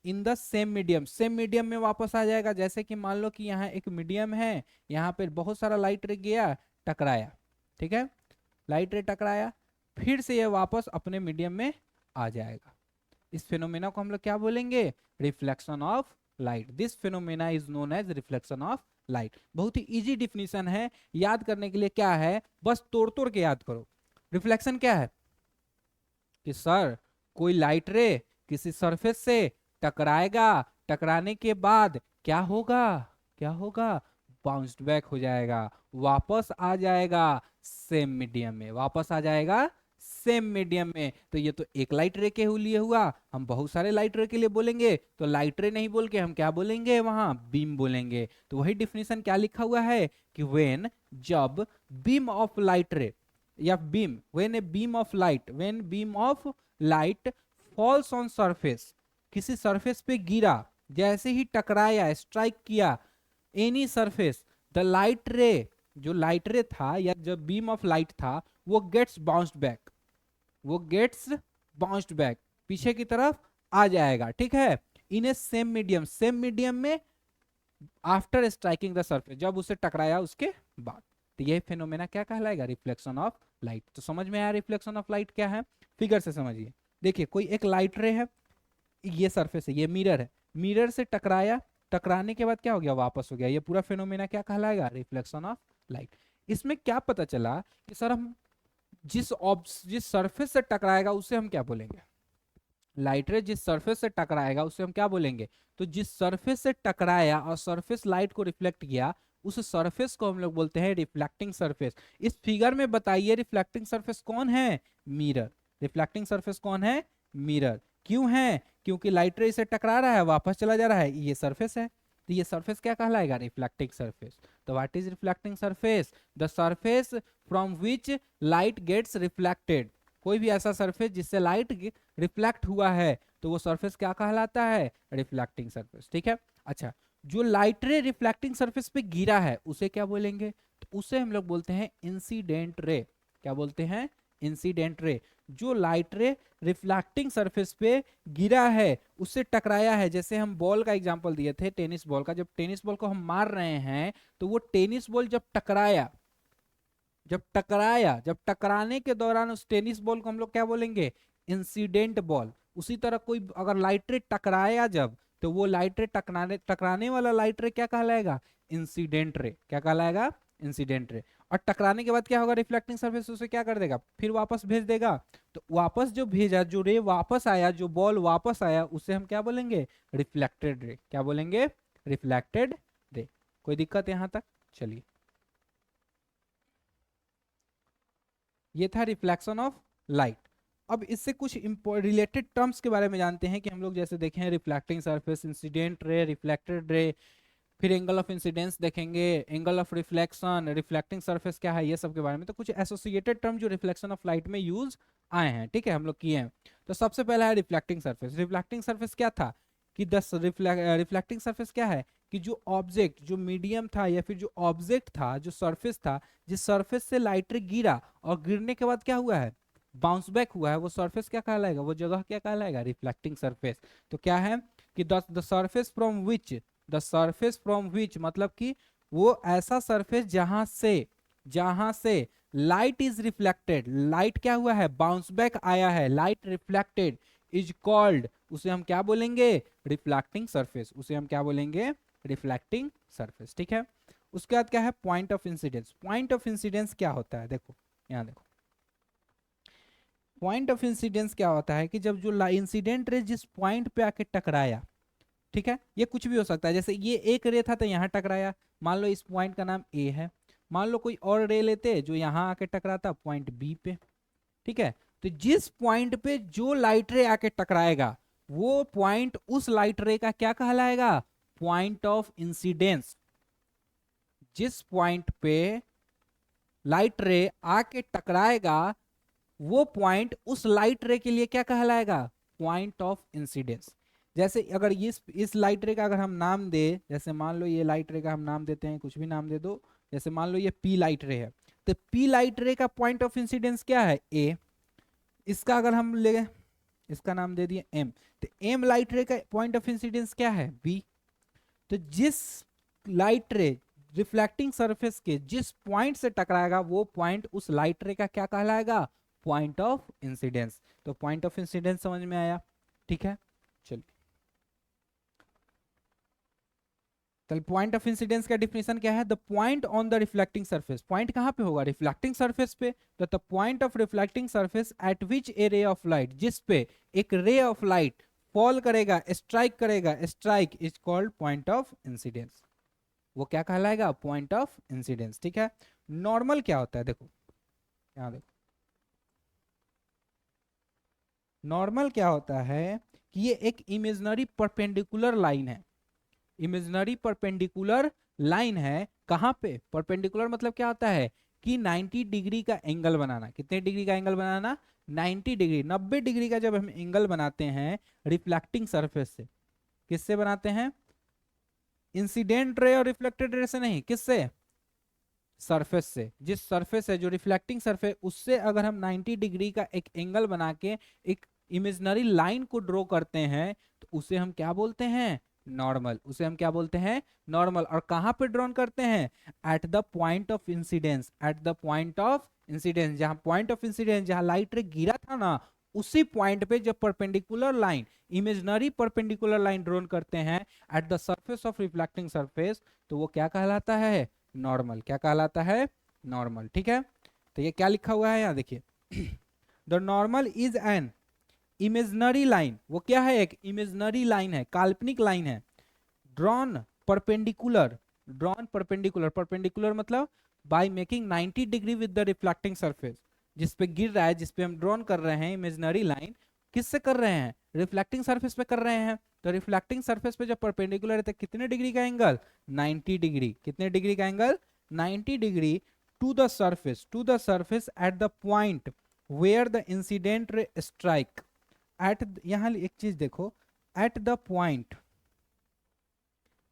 in the same medium, same medium में वापस आ जाएगा। जैसे कि मान लो कि यहाँ एक मीडियम है, यहाँ पे बहुत सारा लाइट रे गया, टकराया, ठीक है, लाइट रे टकराया, फिर से ये वापस अपने मीडियम में आ जाएगा। इस फिनोमेना को हम लोग क्या बोलेंगे? Reflection of light. This phenomena is known as reflection of light. बहुत ही इजी डिफिनीशन है, याद करने के लिए क्या है, बस तोड़ तोड़ के याद करो। रिफ्लेक्शन क्या है? कि सर कोई लाइट रे किसी सरफेस से टकराएगा, टकराने के बाद क्या होगा? क्या होगा? बाउंस्ड बैक हो जाएगा, वापस आ जाएगा सेम मीडियम में, वापस आ जाएगा सेम मीडियम में। तो ये तो एक लाइट रे के लिए हुआ, हम बहुत सारे लाइट रे के लिए बोलेंगे तो लाइट रे नहीं बोल के हम क्या बोलेंगे? वहां बीम बोलेंगे। तो वही डिफिनीशन क्या लिखा हुआ है कि व्हेन, जब बीम ऑफ लाइट रे या beam, when a beam of light, when beam of light falls on surface, किसी सरफेस पे गिरा, जैसे ही टकराया, स्ट्राइक किया, एनी सरफेस, द लाइट रे, जो लाइट रे था या जो बीम ऑफ लाइट था वो गेट्स बाउंस्ड बैक, वो गेट्स बाउंस्ड बैक, पीछे की तरफ आ जाएगा, ठीक है, इन ए सेम मीडियम, सेम मीडियम में आफ्टर स्ट्राइकिंग द सरफेस, जब उसे टकराया उसके बाद। तो ये फिनोमेना क्या कहलाएगा? Reflection of light. तो समझ में आया रिफ्लेक्शन ऑफ लाइट क्या है? फिगर से समझिए। देखिए कोई एक लाइट रे है, ये सरफेस है, ये मिरर है, मिरर से टकराया, टकराने के बाद क्या हो गया? वापस हो गया। ये पूरा फिनोमेना क्या कहलाएगा? Reflection of light. इसमें क्या पता चला कि सर हम जिस सरफेस से टकराएगा उसे हम क्या बोलेंगे? लाइट रे जिस सरफेस से टकराएगा उसे हम क्या बोलेंगे? तो जिस सरफेस से टकराया और सरफेस लाइट को रिफ्लेक्ट किया, उस सरफेस को हम लोग बोलते हैं रिफ्लेक्टिंग सरफेस। इस फिगर में बताइए रिफ्लेक्टिंग सरफेस कौन है? मिरर। रिफ्लेक्टिंग सरफेस कौन है? मिरर। क्यों है? क्योंकि लाइट रे इसे टकरा रहा है, वापस चला जा रहा है, ये सरफेस है, तो ये सरफेस क्या कहलाएगा? Reflecting surface. तो what is reflecting surface? The surface from which light gets reflected, कोई भी ऐसा सरफेस जिससे लाइट रिफ्लेक्ट हुआ है तो वो सरफेस क्या कहलाता है? रिफ्लेक्टिंग सरफेस, ठीक है। अच्छा, जो लाइट रे रिफ्लेक्टिंग सरफेस पे गिरा है उसे क्या बोलेंगे? तो उसे हम लोग बोलते हैं इंसिडेंट रे। क्या बोलते हैं? Incident ray. जो लाइट रे रिफ्लेक्टिंग सरफेस पे गिरा है, उससे टकराया है, जैसे हम बॉल का एग्जांपल दिए थे, टेनिस बॉल का, जब टेनिस बॉल को हम मार रहे हैं तो वो टेनिस बॉल जब टकराया, जब टकराने के दौरान उस टेनिस बॉल को हम लोग क्या बोलेंगे? Incident ball. उसी तरह कोई अगर लाइट रे टकराया जब, तो वो लाइट रे टकराने वाला लाइट रे क्या कहलाएगा? Incident ray. क्या कहलाएगा? Incident ray. और टकराने के बाद क्या होगा? रिफ्लेक्टिंग सरफेस उसे क्या कर देगा? फिर वापस भेज देगा। तो वापस जो भेजा, जो रे वापस आया, जो बॉल वापस आया, उसे हम क्या बोलेंगे? Reflected ray. क्या बोलेंगे? Reflected ray. कोई दिक्कत यहां तक? चलिए, ये था रिफ्लेक्शन ऑफ लाइट। अब इससे कुछ रिलेटेड टर्म्स के बारे में जानते हैं कि हम लोग जैसे देखें रिफ्लेक्टिंग सरफेस, इंसिडेंट रे, रिफ्लेक्टेड रे, फिर एंगल ऑफ इंसिडेंस देखेंगे, angle of reflection, reflecting surface क्या है, ये सब के बारे में। तो कुछ एसोसिएटेड टर्म जो रिफ्लेक्शन ऑफ लाइट में यूज आए हैं, ठीक है, हम लोग किए हैं। तो सबसे पहला है रिफ्लेक्टिंग सरफेस। रिफ्लेक्टिंग सरफेस क्या था कि रिफ्लेक्टिंग सरफेस क्या है कि जो ऑब्जेक्ट, जो मीडियम था या फिर जो ऑब्जेक्ट था, जो सरफेस था, जिस सरफेस से लाइट रे गिरा और गिरने के बाद क्या हुआ है? बाउंस बैक हुआ है, वो सरफेस क्या कहलाएगा? वो जगह क्या कहलाएगा? Reflecting surface. तो क्या है कि the surface from which, the surface from विच मतलब कि वो ऐसा सरफेस जहां से लाइट इज रिफ्लेक्टेड, लाइट क्या हुआ है? बाउंस बैक आया है, लाइट रिफ्लेक्टेड, इज कॉल्ड, उसे हम क्या बोलेंगे? Reflecting surface. उसे हम क्या बोलेंगे? रिफ्लेक्टिंग सरफेस, ठीक है। उसके बाद क्या है? Point of incidence. Point of incidence क्या होता है? देखो यहां देखो, पॉइंट ऑफ इंसिडेंस क्या होता है कि जब जो इंसिडेंट रे जिस पॉइंट पे आके टकराया, ठीक है, ये कुछ भी हो सकता है, जैसे ये एक रे था तो यहाँ टकराया, मान लो इस पॉइंट का नाम ए है, मान लो कोई और रे लेते जो यहाँ आके टकराता पॉइंट बी पे, ठीक है। तो जिस पॉइंट पे जो लाइट रे आके टकराएगा वो पॉइंट उस लाइट रे का क्या कहलाएगा, पॉइंट ऑफ इंसिडेंस। जिस पॉइंट पे लाइट रे आके टकराएगा वो पॉइंट उस लाइट रे के लिए क्या कहलाएगा, पॉइंट ऑफ इंसिडेंस। जैसे अगर इस लाइट रे का अगर हम नाम दे, जैसे मान लो ये लाइट रे का हम नाम देते हैं, कुछ भी नाम दे दो, जैसे मान लो ये पी लाइट रे है, तो पी लाइट रे का पॉइंट ऑफ इंसिडेंस क्या है, ए। इसका अगर हम ले, इसका नाम दे दिए एम, तो एम लाइट रे का पॉइंट ऑफ इंसिडेंस क्या है, बी। तो जिस लाइट रे रिफ्लेक्टिंग सरफेस के जिस पॉइंट से टकराएगा वो पॉइंट उस लाइट रे का क्या कहलाएगा, पॉइंट ऑफ इंसिडेंस। तो पॉइंट ऑफ इंसिडेंस समझ में आया, ठीक है। चलिए, तो पॉइंट ऑफ इंसिडेंस का डिफिनेशन क्या है, the point on the reflecting surface. Point कहां पे होगा, रिफ्लेक्टिंग सरफेस पे। तो the point of reflecting surface at which A ray of light, जिस पे एक रे ऑफ लाइट फॉल करेगा, स्ट्राइक करेगा, strike is called point of incidence. वो क्या कहलाएगा, पॉइंट ऑफ इंसिडेंस, ठीक है। नॉर्मल क्या होता है, देखो यहां देखो, नॉर्मल क्या होता है कि ये एक इमेजिनरी परपेंडिकुलर लाइन है। इमेजिनरी परपेंडिकुलर लाइन है, कहां पे, परपेंडिकुलर मतलब क्या होता है कि 90 डिग्री का एंगल बनाना। कितने डिग्री का एंगल बनाना, 90 डिग्री, 90 डिग्री का जब हम एंगल बनाते हैं रिफ्लेक्टिंग सरफेस से, किससे बनाते हैं, इंसिडेंट रे और रिफ्लेक्टेड रे से नहीं, किससे, सरफेस से। जिस सरफेस है जो रिफ्लेक्टिंग सरफेस, उससे अगर हम 90 डिग्री का एक एंगल बना के एक इमेजिनरी लाइन को ड्रॉ करते हैं तो उसे हम क्या बोलते हैं, नॉर्मल। उसे हम क्या बोलते हैं, नॉर्मल। और कहां पे ड्रॉ करते हैं, at the point of incidence. Eight the point of incidence, जहां पॉइंट ऑफ इंसिडेंस, जहां लाइट रे गिरा था ना, उसी पॉइंट पे जब perpendicular line, imaginary perpendicular line draw करते हैं at the surface of reflecting surface, तो वो क्या कहलाता है, नॉर्मल। क्या कहलाता है, नॉर्मल, ठीक है। तो ये क्या लिखा हुआ है यहाँ देखिए, the normal is an imaginary line. वो क्या है, एक इमेजिनरी लाइन है, काल्पनिक लाइन है, drawn perpendicular. Drawn perpendicular, perpendicular मतलब by making 90 degree with the reflecting surface. जिस पे गिर रहा है, जिस पे हम ड्रॉन कर रहे हैं इमेजिनरी लाइन, किससे कर रहे हैं, रिफ्लेक्टिंग सरफेस पे कर रहे हैं। तो रिफ्लेक्टिंग सरफेस पे जब परपेंडिकुलर है तो कितने डिग्री का एंगल, 90 डिग्री। कितने डिग्री का angle, 90 degree to the surface, to the surface at the point where the incident ray strike. At, यहां एक चीज देखो, at the point,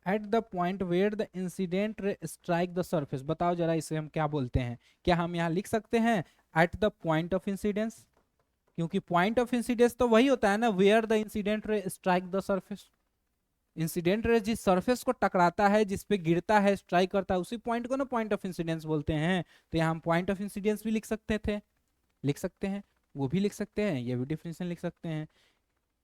at the point where the incident ray strike the surface. बताओ जरा इसे हम क्या बोलते हैं, क्या हम यहाँ लिख सकते हैं at the point of incidence, क्योंकि पॉइंट ऑफ इंसिडेंस तो वही होता है ना, where the incident ray strike the surface. Incident ray जिस सरफेस को टकराता है, जिस पे गिरता है, स्ट्राइक करता है, उसी पॉइंट को ना पॉइंट ऑफ इंसिडेंस बोलते हैं। तो यहाँ हम पॉइंट ऑफ इंसिडेंस भी लिख सकते थे, लिख सकते हैं, वो भी लिख सकते हैं, ये भी डिफिनेशन लिख सकते हैं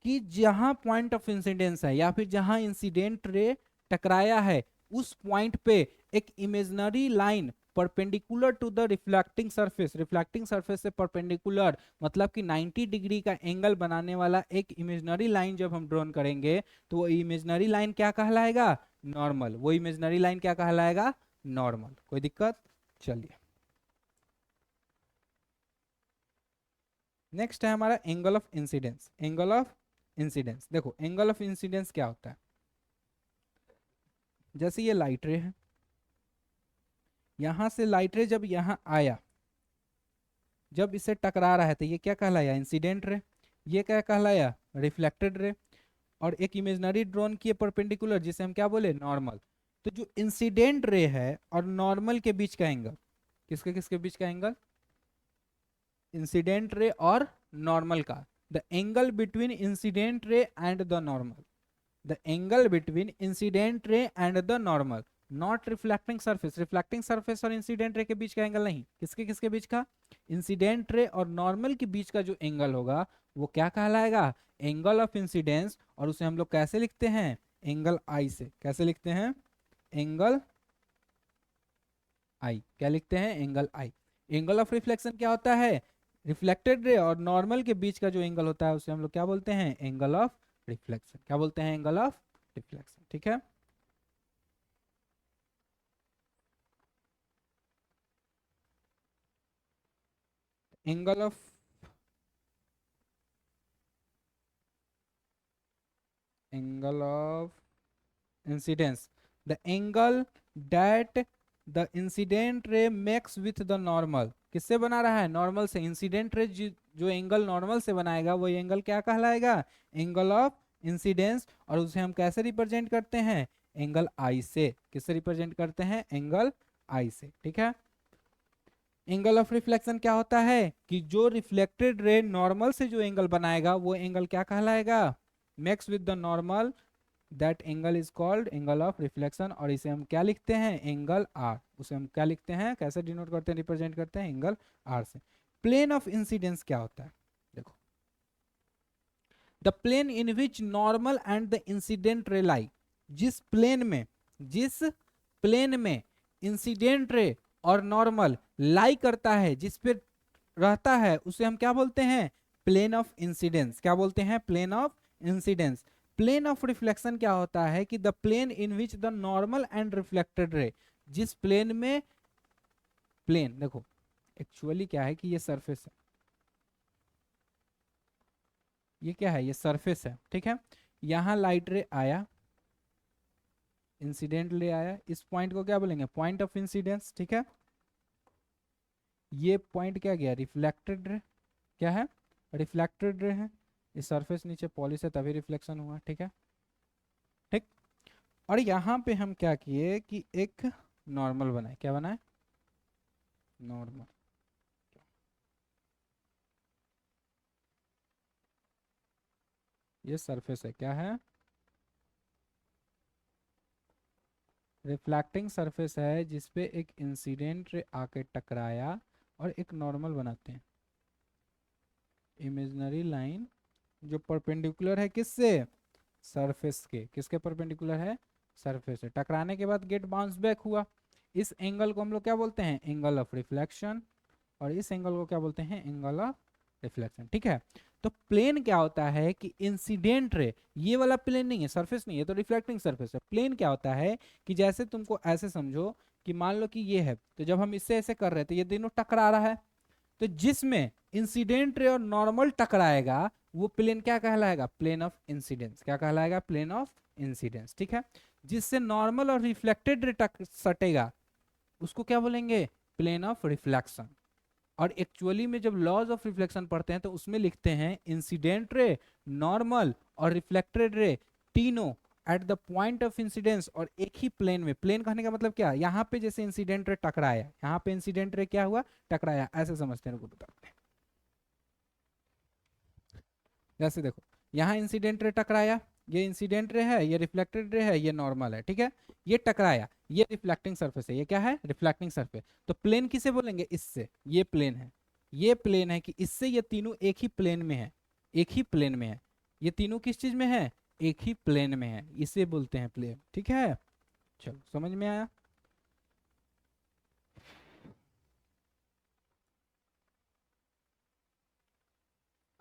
कि जहां पॉइंट ऑफ इंसिडेंस है या फिर जहां इंसिडेंट रे टकराया है उस पॉइंट पे एक imaginary line perpendicular to the reflecting surface, reflecting surface से परपेंडिकुलर मतलब कि 90 डिग्री का एंगल बनाने वाला एक इमेजिनरी लाइन जब हम ड्रॉ करेंगे तो वो इमेजिनरी लाइन क्या कहलाएगा, नॉर्मल। वो इमेजिनरी लाइन क्या कहलाएगा, नॉर्मल। कोई दिक्कत, चलिए नेक्स्ट है हमारा angle of incidence. Angle of incidence, देखो एंगल ऑफ इंसिडेंस क्या होता है, जैसे ये लाइट रे है, यहां से लाइट रे जब यहां आया, जब इसे टकरा रहा है तो ये क्या कहलाया, इंसिडेंट रे। ये क्या कहलाया, रिफ्लेक्टेड रे। और एक इमेजिनरी ड्रॉन की परपेंडिकुलर, जिसे हम क्या बोले, नॉर्मल। तो जो इंसिडेंट रे है और नॉर्मल के बीच का एंगल, किसके किसके बीच का एंगल, इंसिडेंट रे और नॉर्मल का, the angle between incident ray and the normal, the angle between incident ray and the normal, not reflecting surface. Reflecting surface और इंसिडेंट रे के बीच का एंगल नहीं, किसके किसके बीच का, इंसिडेंट रे और नॉर्मल के बीच का जो एंगल होगा वो क्या कहलाएगा, एंगल ऑफ इंसिडेंस। और उसे हम लोग कैसे लिखते हैं, एंगल आई से। कैसे लिखते हैं, एंगल आई। क्या लिखते हैं, angle I. Angle of reflection क्या होता है, रिफ्लेक्टेड रे और नॉर्मल के बीच का जो एंगल होता है उसे हम लोग क्या बोलते हैं, एंगल ऑफ रिफ्लेक्शन। क्या बोलते हैं, एंगल ऑफ रिफ्लेक्शन, ठीक है। Angle of incidence, the angle that the incident रे मेक्स विथ द नॉर्मल। किससे बना रहा है? नॉर्मल से। इंसिडेंट रे जो एंगल नॉर्मल से बनाएगा वो एंगल क्या कहलाएगा? Angle of incidence. और उसे हम कैसे रिप्रेजेंट करते हैं? एंगल आई से। किससे रिप्रेजेंट करते हैं? एंगल आई से। ठीक है। एंगल ऑफ रिफ्लेक्शन क्या होता है कि जो रिफ्लेक्टेड रे नॉर्मल से जो एंगल बनाएगा वो एंगल क्या कहलाएगा? Makes with the normal, that angle is called angle of reflection. और इसे हम क्या लिखते हैं? Angle r. उसे हम क्या लिखते हैं? कैसे डिनोट करते हैं, रिप्रेजेंट करते हैं? एंगल आर से। प्लेन ऑफ इंसिडेंस क्या होता है? देखो, the plane in which normal and the incident ray lie. जिस प्लेन में इंसिडेंट रे और नॉर्मल लाई करता है, जिस पे रहता है, उसे हम क्या बोलते हैं? Plane of incidence. क्या बोलते हैं? Plane of incidence. Plane of reflection क्या होता है कि the plane in which the normal and reflected ray, जिस प्लेन में प्लेन, देखो एक्चुअली क्या है कि ये सरफेस है, ये क्या है? ये सरफेस है। ठीक है। यहां लाइट रे आया, इंसिडेंट ले आया, इस पॉइंट को क्या बोलेंगे? Point of incidence. ठीक है। ये पॉइंट क्या गया? Reflected ray. क्या है? रिफ्लेक्टेड रे है। इस सरफेस नीचे पॉलिश है तभी रिफ्लेक्शन हुआ। ठीक है। ठीक। और यहाँ पे हम क्या किए कि एक नॉर्मल बनाए। क्या बनाए? नॉर्मल। ये सरफेस है। क्या है? रिफ्लेक्टिंग सरफेस है जिसपे एक इंसिडेंट रे आके टकराया और एक नॉर्मल बनाते हैं। इमेजिनरी लाइन जो परपेंडिकुलर है किससे? सरफेस के। किसके परपेंडिकुलर है? सरफेस से। टकराने के बाद गेट बाउंस बैक हुआ। इस एंगल को हम लोग क्या बोलते हैं? Angle of reflection. और इस एंगल को क्या बोलते हैं? Angle of reflection. ठीक है। तो प्लेन क्या होता है कि इंसिडेंट रे, ये वाला प्लेन नहीं है, सरफेस नहीं है, तो रिफ्लेक्टिंग सरफेस है। प्लेन क्या होता है कि जैसे तुमको ऐसे समझो कि मान लो कि ये है, तो जब हम इससे ऐसे कर रहे थे, ये दोनों टकरा रहा है, तो जिसमें इंसिडेंट रे और नॉर्मल टकराएगा वो प्लेन क्या कहलाएगा? Plane of incidence. क्या कहलाएगा? Plane of incidence. ठीक है। जिससे नॉर्मल और रिफ्लेक्टेड रे सटेगा उसको क्या बोलेंगे? Plane of reflection. और एक्चुअली में जब लॉज ऑफ रिफ्लेक्शन पढ़ते हैं तो उसमें लिखते हैं इंसिडेंट रे, नॉर्मल और रिफ्लेक्टेड रे तीनों eight the point of incidence और एक ही प्लेन में। प्लेन कहने का मतलब क्या? यहाँ पे जैसे इंसिडेंट रे टकराया, यहाँ पे इंसिडेंट रे क्या हुआ? टकराया। ऐसे समझते हैं, बताते हैं। जैसे देखो, यहाँ इंसिडेंट रे टकराया, ये इंसिडेंट रे है, ये रिफ्लेक्टेड रे है, ये नॉर्मल है। ठीक है। ये टकराया, ये रिफ्लेक्टिंग सरफेस है। ये क्या है? Reflecting surface. तो प्लेन किसे बोलेंगे? इससे। ये प्लेन है, ये प्लेन है कि इससे ये तीनों एक ही प्लेन में है। एक ही प्लेन में है। ये तीनों किस चीज में है? एक ही प्लेन में है। इसे बोलते हैं प्लेन। ठीक है। चलो, समझ में आया?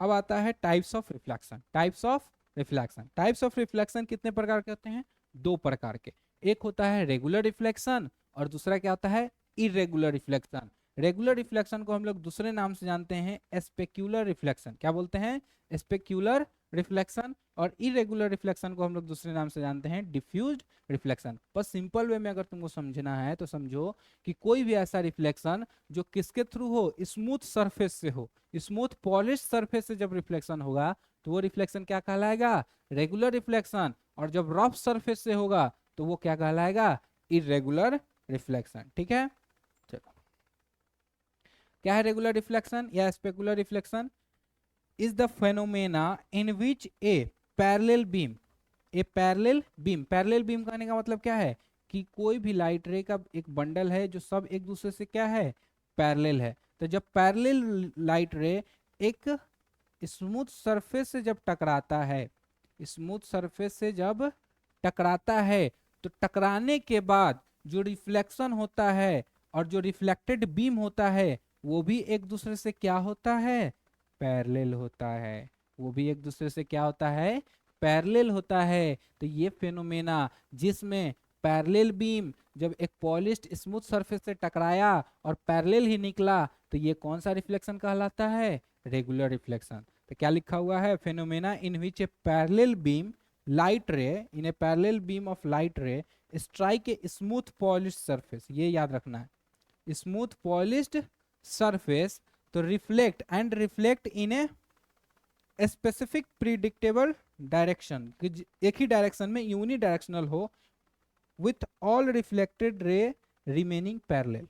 अब आता है types of reflection. Types of reflection. Types of reflection कितने प्रकार के होते हैं? दो प्रकार के। एक होता है रेगुलर रिफ्लेक्शन और दूसरा क्या होता है? Irregular reflection. रेगुलर रिफ्लेक्शन को हम लोग दूसरे नाम से जानते हैं स्पेक्युलर रिफ्लेक्शन। क्या बोलते हैं? Specular reflection. और इरेगुलर रिफ्लेक्शन को हम लोग दूसरे नाम से जानते हैं डिफ्यूज्ड रिफ्लेक्शन। बस सिंपल वे में अगर तुमको समझना है तो समझो कि कोई भी ऐसा रिफ्लेक्शन जो किसके थ्रू हो? स्मूथ सरफेस से हो। स्मूथ पॉलिश सरफेस से जब रिफ्लेक्शन होगा तो वो रिफ्लेक्शन क्या कहलाएगा? Regular reflection. और जब रफ सरफेस से होगा तो वो क्या कहलाएगा? Irregular reflection. ठीक है। चलो, क्या है रेगुलर रिफ्लेक्शन या specular reflection? Is the phenomena in which A parallel beam, A parallel beam. Parallel beam कहने का मतलब क्या है कि कोई भी लाइट रे का एक बंडल है जो सब एक दूसरे से क्या है? पैरेलल है। तो जब पैरेलल लाइट रे एक स्मूथ सरफेस से जब टकराता है, स्मूथ सरफेस से जब टकराता है, तो टकराने के बाद जो रिफ्लेक्शन होता है और जो रिफ्लेक्टेड बीम होता है वो भी एक दूसरे से क्या होता है? पैरेलल होता है। वो भी एक दूसरे से क्या होता है? पैरेलल होता है। तो ये फेनोमेना जिसमें पैरेलल बीम जब एक पॉलिश्ड स्मूथ सरफेस से टकराया और पैरेलल ही निकला तो ये कौन सा रिफ्लेक्शन कहलाता है? Regular reflection. तो क्या लिखा हुआ है? फेनोमेना इन विच ए पैरेलल बीम लाइट रे इन ए पैरेलल बीम ऑफ लाइट रे strike a smooth polished surface. ये याद रखना है, स्मूथ पॉलिश्ड सरफेस तो reflect in a specific predictable direction, एक ही डायरेक्शन में यूनि डायरेक्शनल हो, with all reflected ray remaining parallel.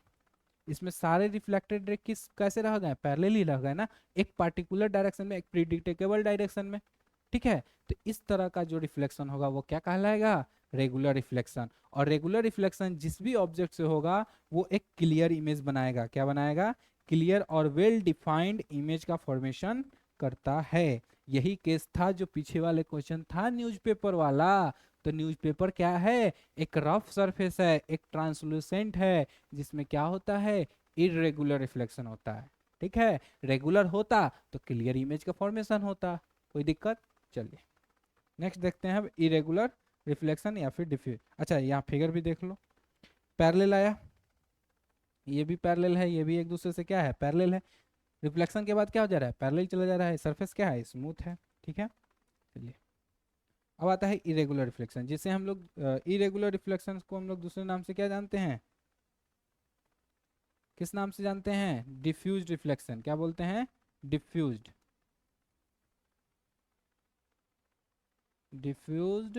इसमें सारे रिफ्लेक्टेड रे किस कैसे रह गए? पैरेलल ही रह गए ना, एक पार्टिकुलर डायरेक्शन में, एक प्रिडिक्टेबल डायरेक्शन में। ठीक है, तो इस तरह का जो रिफ्लेक्शन होगा वो क्या कहलाएगा? Regular reflection. और रेगुलर रिफ्लेक्शन जिस भी ऑब्जेक्ट से होगा वो एक क्लियर इमेज बनाएगा। क्या बनाएगा? क्लियर और वेल डिफाइंड इमेज का फॉर्मेशन करता है। यही केस था जो पीछे वाले क्वेश्चन था न्यूज़पेपर वाला। तो न्यूज़पेपर क्या है? एक रफ सरफेस है, एक ट्रांसलूसेंट है, जिसमें क्या होता है? इरेगुलर रिफ्लेक्शन होता है। ठीक है, रेगुलर होता तो क्लियर इमेज का फॉर्मेशन होता। कोई दिक्कत? चलिए नेक्स्ट देखते हैं अब इरेगुलर रिफ्लेक्शन या फिर डिफ्यूज। अच्छा, यहाँ फिगर भी देख लो, पैरेलल आया, ये भी पैरेलल है, ये भी एक दूसरे से क्या है? पैरेलल है। रिफ्लेक्शन के बाद क्या हो जा रहा है? पैरेलल चला जा रहा है, सरफेस क्या है? स्मूथ है। ठीक है, चलिए अब आता है इरेगुलर रिफ्लेक्शन, जिसे हम लोग इरेगुलर रिफ्लेक्शन को हम लोग दूसरे नाम से क्या जानते हैं? किस नाम से जानते हैं? Diffused reflection. क्या बोलते हैं? डिफ्यूज्ड। Diffused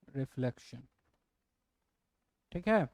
reflection. ठीक है,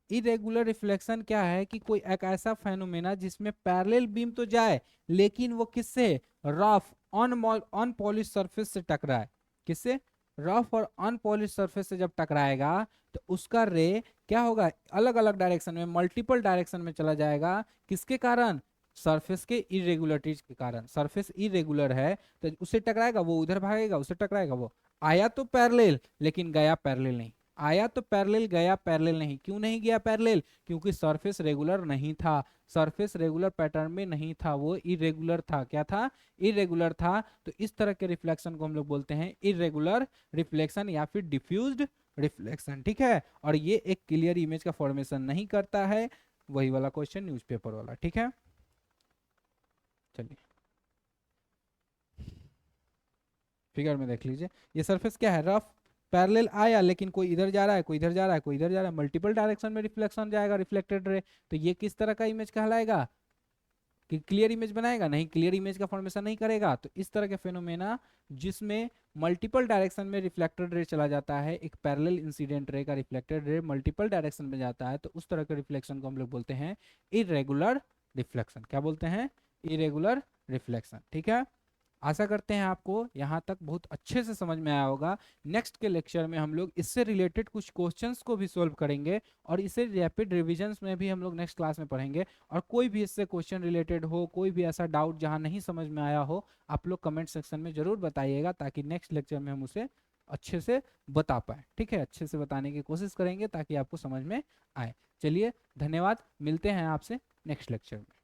इरेगुलर रिफ्लेक्शन क्या है कि कोई एक ऐसा फेनोमेना जिसमें पैरेलल बीम तो जाए लेकिन वो किससे? रफ अनपॉलिश सरफेस से टकराए। किससे? रफ और अनपॉलिश सरफेस से जब टकराएगा तो उसका रे क्या होगा? अलग अलग डायरेक्शन में, मल्टीपल डायरेक्शन में चला जाएगा। किसके कारण? सरफेस के इरेगुलरिटीज के कारण। सरफेस इरेगुलर है तो उससे टकराएगा, वो उधर भागेगा, उससे टकराएगा, वो आया तो पैरेलल लेकिन गया पैरेलल नहीं, आया तो पैरेलल गया पैरेलल नहीं। क्यों नहीं गया पैरेलल? क्योंकि सरफेस रेगुलर नहीं था, सरफेस रेगुलर पैटर्न में नहीं था, वो इरेगुलर था। क्या था? इरेगुलर था। तो इस तरह के रिफ्लेक्शन को हम लोग बोलते हैं इरेगुलर रिफ्लेक्शन या फिर डिफ्यूज्ड रिफ्लेक्शन। ठीक है, और ये एक क्लियर इमेज का फॉर्मेशन नहीं करता है, वही वाला क्वेश्चन न्यूज़पेपर वाला। ठीक है, चलिए फिगर में देख लीजिए, ये सरफेस क्या है? रफ। पैरेलल आया लेकिन कोई इधर जा रहा है, कोई इधर जा रहा है, कोई इधर जा रहा है, मल्टीपल डायरेक्शन में रिफ्लेक्शन जाएगा, रिफ्लेक्टेड रे। तो ये किस तरह का इमेज कहलाएगा? कि क्लियर इमेज बनाएगा? नहीं, क्लियर इमेज का फॉर्मेशन नहीं करेगा। तो इस तरह के फेनोमेना जिसमें मल्टीपल डायरेक्शन में रिफ्लेक्टेड रे चला जाता है, एक पैरेलल इंसिडेंट रे का रिफ्लेक्टेड रे मल्टीपल डायरेक्शन में जाता है, तो उस तरह के रिफ्लेक्शन को हम लोग बोलते हैं इरेगुलर रिफ्लेक्शन। क्या बोलते हैं? Irregular reflection. ठीक है, आशा करते हैं आपको यहाँ तक बहुत अच्छे से समझ में आया होगा। नेक्स्ट के लेक्चर में हम लोग इससे रिलेटेड कुछ क्वेश्चंस को भी सॉल्व करेंगे और इसे रैपिड रिविजन्स में भी हम लोग नेक्स्ट क्लास में पढ़ेंगे। और कोई भी इससे क्वेश्चन रिलेटेड हो, कोई भी ऐसा डाउट जहाँ नहीं समझ में आया हो, आप लोग कमेंट सेक्शन में जरूर बताइएगा, ताकि नेक्स्ट लेक्चर में हम उसे अच्छे से बता पाए। ठीक है, अच्छे से बताने की कोशिश करेंगे ताकि आपको समझ में आए। चलिए धन्यवाद, मिलते हैं आपसे नेक्स्ट लेक्चर में।